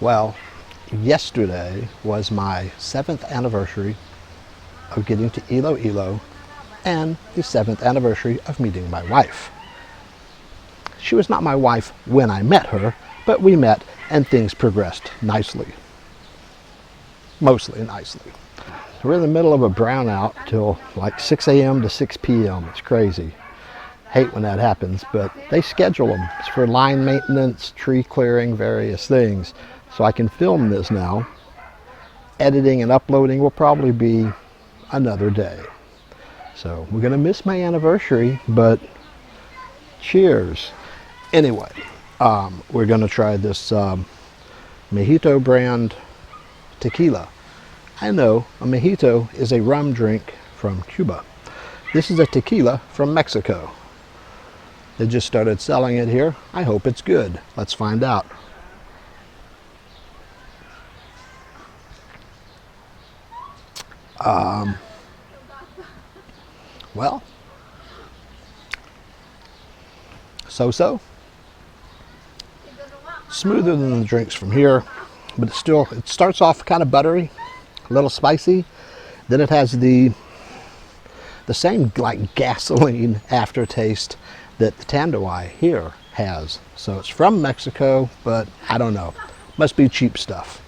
Well, yesterday was my 7th anniversary of getting to Iloilo and the 7th anniversary of meeting my wife. She was not my wife when I met her, but we met and things progressed nicely. Mostly nicely. We're in the middle of a brownout till like 6 a.m. to 6 p.m. It's crazy. Hate when that happens, but they schedule them. It's for line maintenance, tree clearing, various things. So I can film this now. Editing and uploading will probably be another day. So we're gonna miss my anniversary, but cheers. Anyway, we're gonna try this Mojito brand tequila. I know a mojito is a rum drink from Cuba. This is a tequila from Mexico. They just started selling it here. I hope it's good. Let's find out. Well, so-so. Smoother than the drinks from here, but it starts off kind of buttery, a little spicy. Then it has the same like gasoline aftertaste that the Tanduay here has. So it's from Mexico, but I don't know. Must be cheap stuff.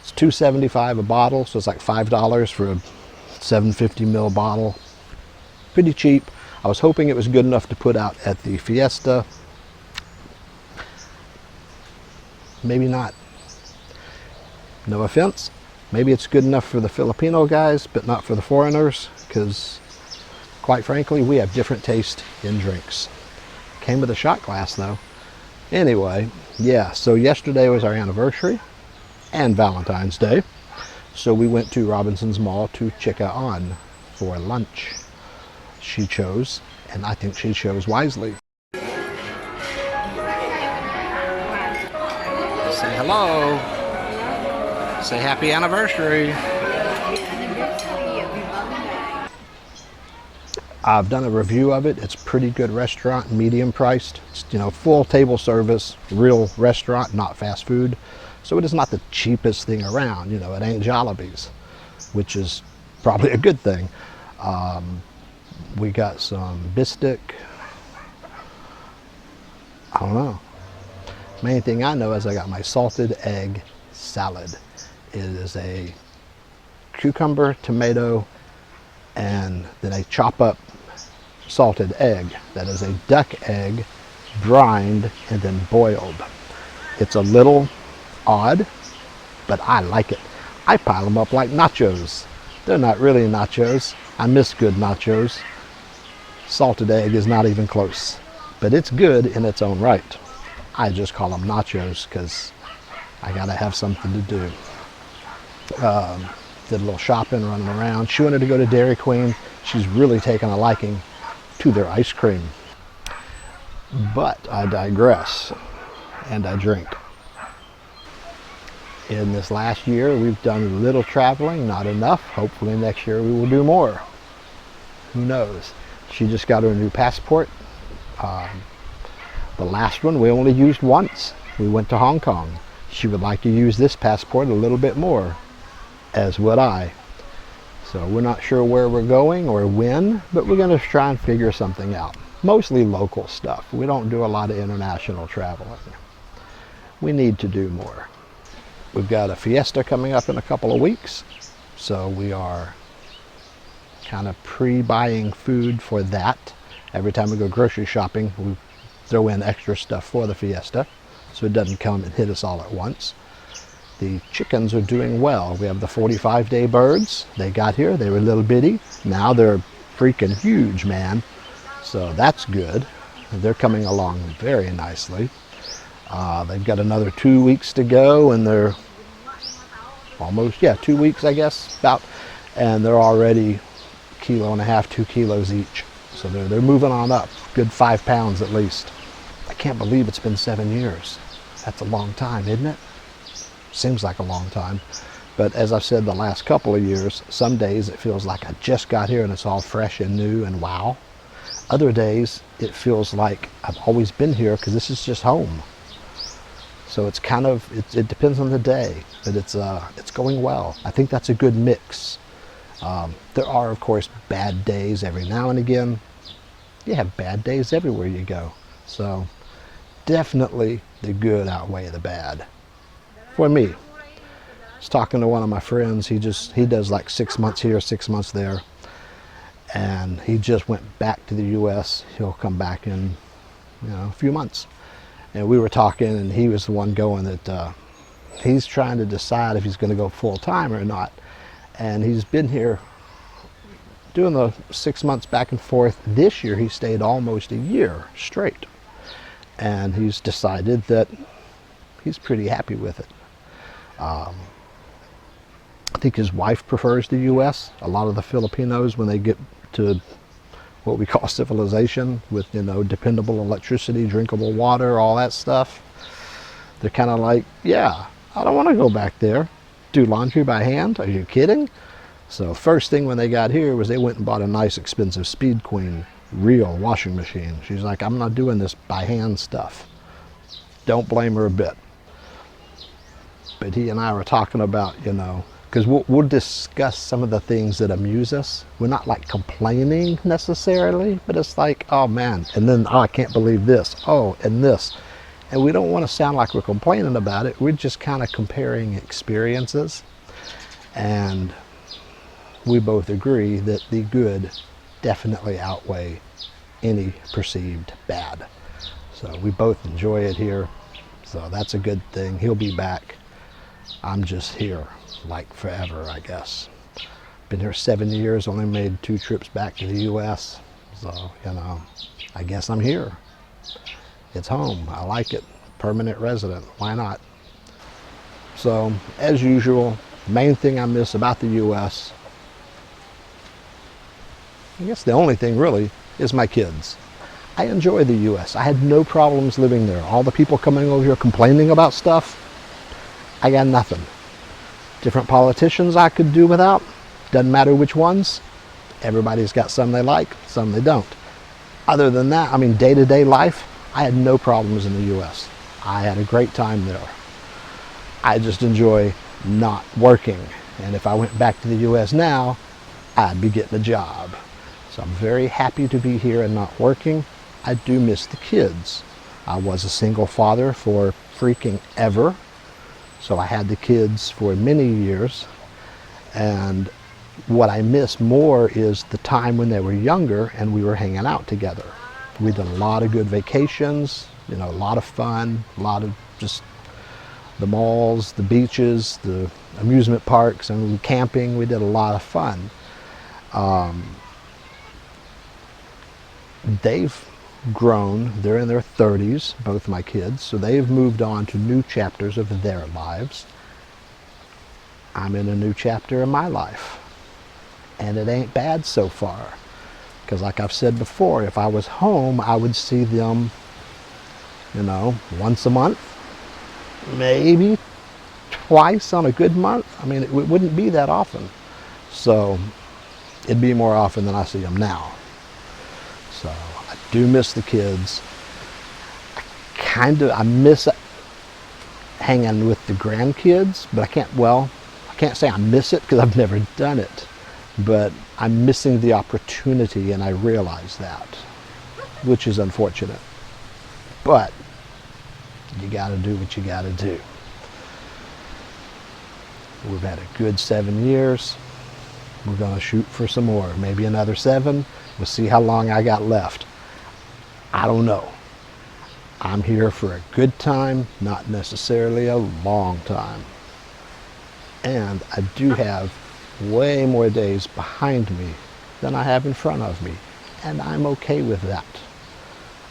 It's $2.75 a bottle, so it's like $5 for a 750 ml bottle. Pretty cheap. I was hoping it was good enough to put out at the Fiesta. Maybe not. No offense. Maybe it's good enough for the Filipino guys, but not for the foreigners, because quite frankly, we have different taste in drinks. Came with a shot glass though. Anyway, yeah, so yesterday was our anniversary and Valentine's Day. So we went to Robinson's Mall to Chica On for lunch. She chose, and I think she chose wisely. Say hello. Say happy anniversary. I've done a review of it. It's a pretty good restaurant, medium priced. It's, full table service, real restaurant, not fast food. So it is not the cheapest thing around. It ain't Jollibee's, which is probably a good thing. We got some biscuit. I don't know. Main thing I know is I got my salted egg salad. It is a cucumber, tomato, and then a chop up salted egg. That is a duck egg, brined and then boiled. It's a little odd, but I like it. I pile them up like nachos. They're not really nachos. I miss good nachos. Salted egg is not even close, but it's good in its own right. I just call them nachos because I gotta have something to do. Did a little shopping, running around. She wanted to go to Dairy Queen. She's really taken a liking to their ice cream. But I digress, and I drink. In this last year, we've done a little traveling, not enough. Hopefully next year we will do more. Who knows? She just got her new passport. The last one we only used once. We went to Hong Kong. She would like to use this passport a little bit more, as would I. So we're not sure where we're going or when, but we're going to try and figure something out. Mostly local stuff. We don't do a lot of international traveling. We need to do more. We've got a Fiesta coming up in a couple of weeks, so we are kind of pre-buying food for that. Every time we go grocery shopping, we throw in extra stuff for the Fiesta, so it doesn't come and hit us all at once. The chickens are doing well. We have the 45-day birds. They got here, they were little bitty. Now they're freaking huge, man. So that's good. They're coming along very nicely. They've got another 2 weeks to go, and they're almost, 2 weeks, I guess, about. And they're already 1.5 kilos, 2 kilos each. So they're moving on up, good 5 pounds at least. I can't believe it's been 7 years. That's a long time, isn't it? Seems like a long time. But as I've said the last couple of years, some days it feels like I just got here and it's all fresh and new and wow. Other days it feels like I've always been here because this is just home. So it's kind of, it depends on the day, but it's going well. I think that's a good mix. There are, of course, bad days every now and again. You have bad days everywhere you go. So definitely the good outweigh the bad. For me, I was talking to one of my friends. He does like 6 months here, 6 months there. And he just went back to the U.S. He'll come back in, a few months. And we were talking, and he was the one going that he's trying to decide if he's going to go full time or not. And he's been here doing the 6 months back and forth. This year he stayed almost a year straight. And he's decided that he's pretty happy with it. I think his wife prefers the U.S. A lot of the Filipinos, when they get to what we call civilization, with dependable electricity, drinkable water, all that stuff, they're kind of like, yeah, I don't want to go back there. Do laundry by hand? Are you kidding? So first thing when they got here was they went and bought a nice expensive Speed Queen real washing machine. She's like, I'm not doing this by hand stuff. Don't blame her a bit. But he and I were talking about, because we'll discuss some of the things that amuse us. We're not like complaining necessarily, but it's like, oh man, and then, oh, I can't believe this, oh, and this. And we don't want to sound like we're complaining about it. We're just kind of comparing experiences. And we both agree that the good definitely outweigh any perceived bad. So we both enjoy it here. So that's a good thing. He'll be back. I'm just here like forever, I guess. Been here 7 years, only made 2 trips back to the U.S. So, I guess I'm here. It's home. I like it. Permanent resident. Why not? So, as usual, main thing I miss about the U.S., I guess the only thing really, is my kids. I enjoy the U.S. I had no problems living there. All the people coming over here complaining about stuff, I got nothing. Different politicians I could do without. Doesn't matter which ones. Everybody's got some they like, some they don't. Other than that, day-to-day life, I had no problems in the U.S. I had a great time there. I just enjoy not working. And if I went back to the U.S. now, I'd be getting a job. So I'm very happy to be here and not working. I do miss the kids. I was a single father for freaking ever. So I had the kids for many years, and what I miss more is the time when they were younger and we were hanging out together. We did a lot of good vacations, a lot of fun, a lot of just the malls, the beaches, the amusement parks, and camping. We did a lot of fun. They've grown. They're in their 30s, both my kids, so they've moved on to new chapters of their lives. I'm in a new chapter in my life, and it ain't bad so far, because like I've said before, if I was home, I would see them once a month, maybe twice on a good month. It wouldn't be that often, so it'd be more often than I see them now. So I do miss the kids. I miss hanging with the grandkids, but I can't say I miss it because I've never done it. But I'm missing the opportunity, and I realize that, which is unfortunate. But you got to do what you got to do. We've had a good 7 years. We're going to shoot for some more, maybe another 7. We'll see how long I got left. I don't know. I'm here for a good time, not necessarily a long time. And I do have way more days behind me than I have in front of me. And I'm okay with that.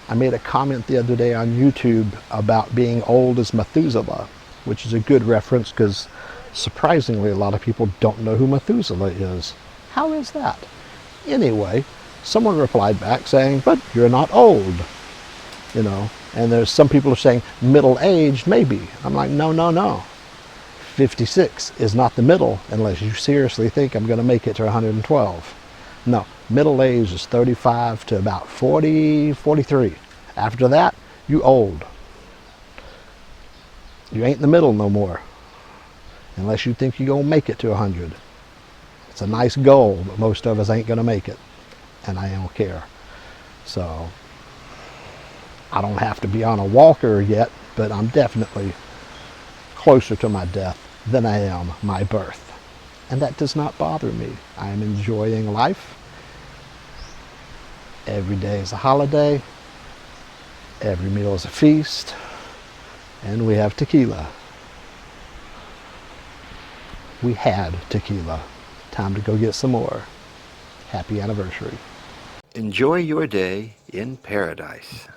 I made a comment the other day on YouTube about being old as Methuselah, which is a good reference because surprisingly a lot of people don't know who Methuselah is. How is that? Anyway, someone replied back saying, but you're not old, and there's some people are saying middle-aged, maybe. I'm like, no. 56 is not the middle unless you seriously think I'm going to make it to 112. No, middle age is 35 to about 40, 43. After that, you old. You ain't in the middle no more, unless you think you're going to make it to 100. It's a nice goal, but most of us ain't going to make it, and I don't care. So I don't have to be on a walker yet, but I'm definitely closer to my death than I am my birth. And that does not bother me. I am enjoying life. Every day is a holiday. Every meal is a feast. And we have tequila. We had tequila. Time to go get some more. Happy anniversary. Enjoy your day in paradise.